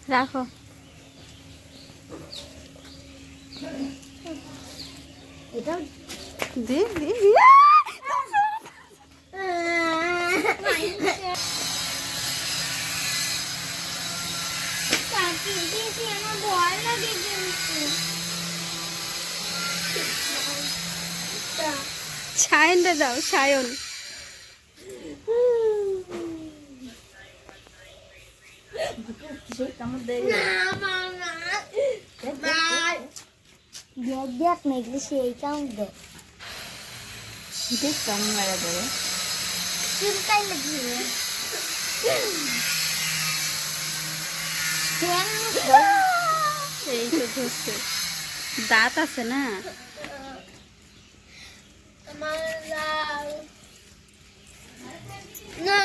রাখো এটা দে দে আমার ভয় লাগে কিন্তু সায়নটা দাও সায়ন দেখ না এগুলো সেই কাউন্ট দেখ দেখ কেমন লাগা দেবে চিন্তাই লাগবে এই তো ধরছে দাঁত আছে না না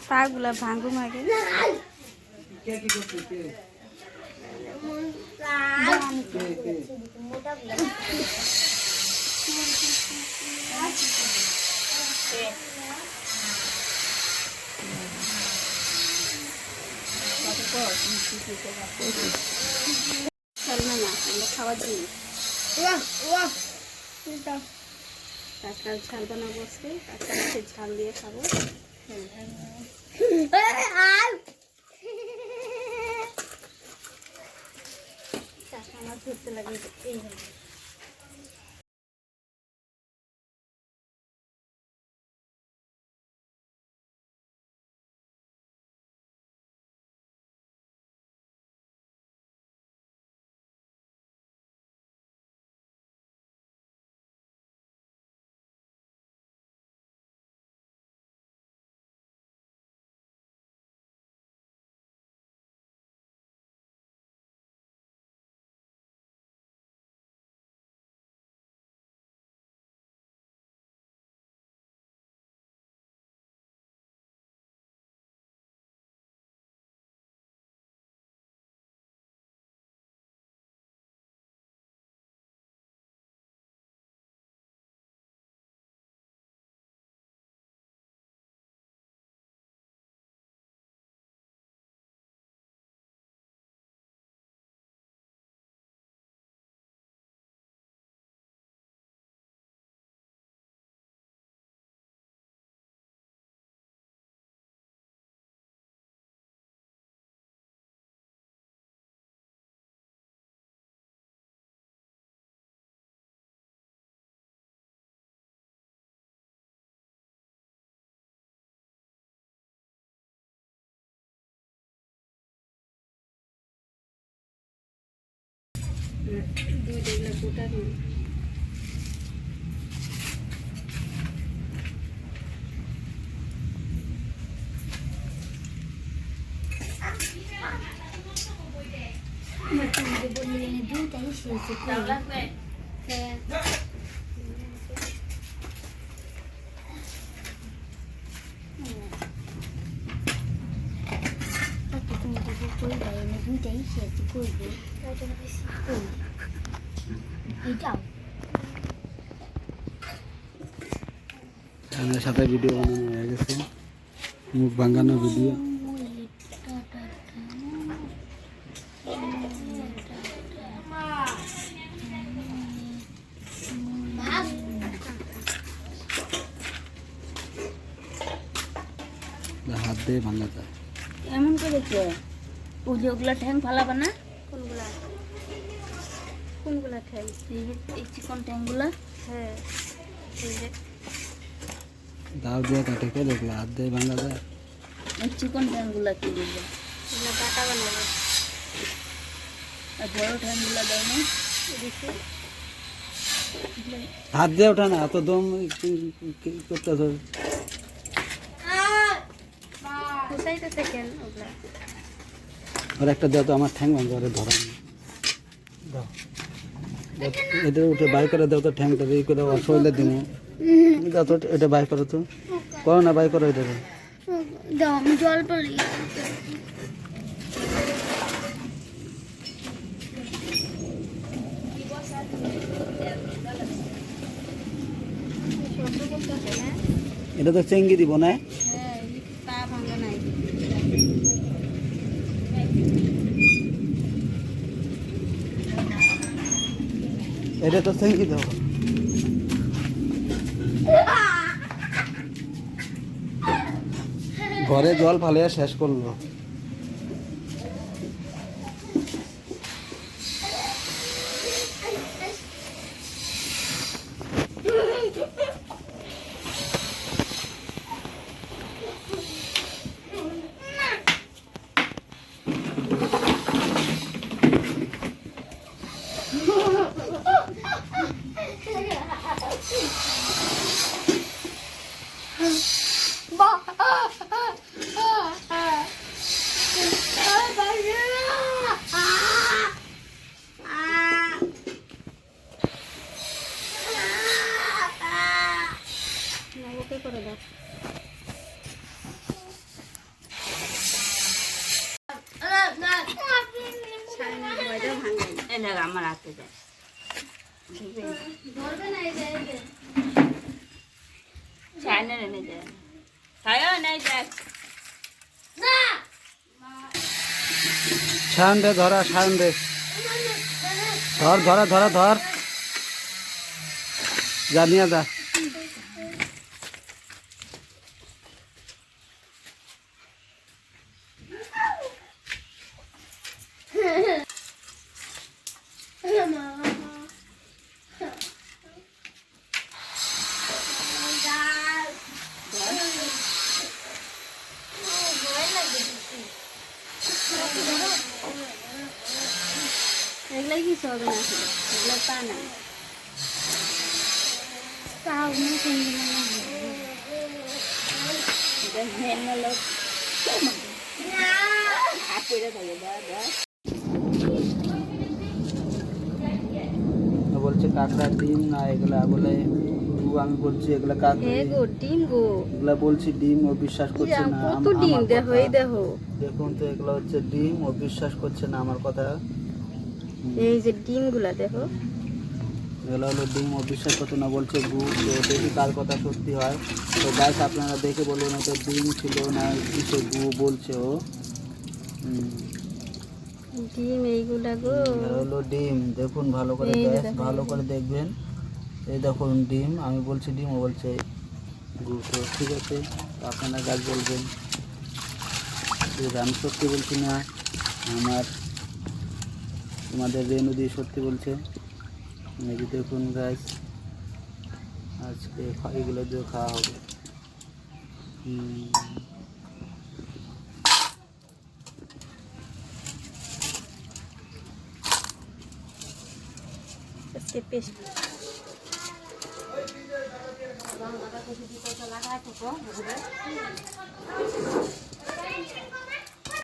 পাগুলা ভাঙু মাগে চলবে না আমরা খাওয়ার জিনিস কাঁকড়ার ঝাল বানাবো আজকে কাঁকড়া ঝাল দিয়ে খাবো আমার ধরতে লাগে এইভাবে দুই ডেগলা গোটা দিন দুইটাই শেষ দুইটাই শেষ করবে এইটাও আমার সাথে ভিডিও বানানো হয়ে গেছে মুখ ভাঙানো ভিডিও হাত দিয়ে ভাঙা যায় এমন করে কে ওই যে ওগুলা ঠ্যাং ফালাবা না কোনগুলা কোনগুলা ঠ্যাং এই চিকন ঠ্যাংগুলা হ্যাঁ এই যে দাও দিয়ে কাটে কে দেখলে হাত দিয়ে ভাঙা যায় এই চিকন ঠ্যাংগুলা কি দিবে এগুলা কাটা বানাবো আর বড় ঠ্যাংগুলা দাও না দেখি হাত দিয়ে ওঠা না এত দম করতেছ কোথাইতে কেন ওগুলা আর একটা দাও তো আমার ঠ্যাং ভাঙা করে ধরা দাও এটা উঠে বাই করে দাও তো ঠ্যাংটা এই করে শরীরে দিব দাও তো এটা বাই করো তো করো না বাই করো এটা দাও আমি জল পড়ি এটা তো চেঙ্গি দিব না? হ্যাঁ, এই পা ভাঙা নাই। এটা তো চেঙ্গি দেবো। ঘরে জল ফালিয়ে শেষ করলো। না, ওকে করে দাও। সায়নের ভয়টা ভাঙে না। এই দেখ আমার হাতে দেখ সায়নের এনে দে সায়ন এই দেখ সায়ন রে ধরা, সায়ন রে ধর, ধরা ধরা ধর, যা নিয়ে যা। এগুলাই কিছু হবে না, এগুলো পা নাই। বলছে কাঁকড়ার ডিম না এগুলা, বলে আমি বলছি এগুলা কাঁকড়া, হ্যাঁ গো, ডিম গো। এগুলা বলছি ডিম, ও বিশ্বাস করছে না কত আমার ডিম কথা। দেখো, এই দেখো। দেখুন তো এগুলো হচ্ছে ডিম, ও বিশ্বাস করছে না আমার কথা। এই যে ডিম গুলা দেখো। এগুলো হলো ডিম, ও বিশ্বাস করছে না, বলছে গু। তো দেখি কার কথা সত্যি হয়। তো গাছ আপনারা দেখে বলুন ওটা ডিম ছিল না কিসে গু বলছে ও। ডিম এইগুলা গো। এটা হলো ডিম, দেখুন ভালো করে, এই যে গ্যাস দেখো, ভালো করে দেখবেন। এই দেখুন ডিম, আমি বলছি ডিম, ও বলছে গু। তো ঠিক আছে, আপনারা গাছ বলবেন। আমি সত্যি বলছি না, আমার তোমাদের রেণুদি সত্যি বলছে। এই যে দেখুন গাছ, আজকে এগুলো দিয়ে খাওয়া হবে। আজকে পেস্ট লাগাই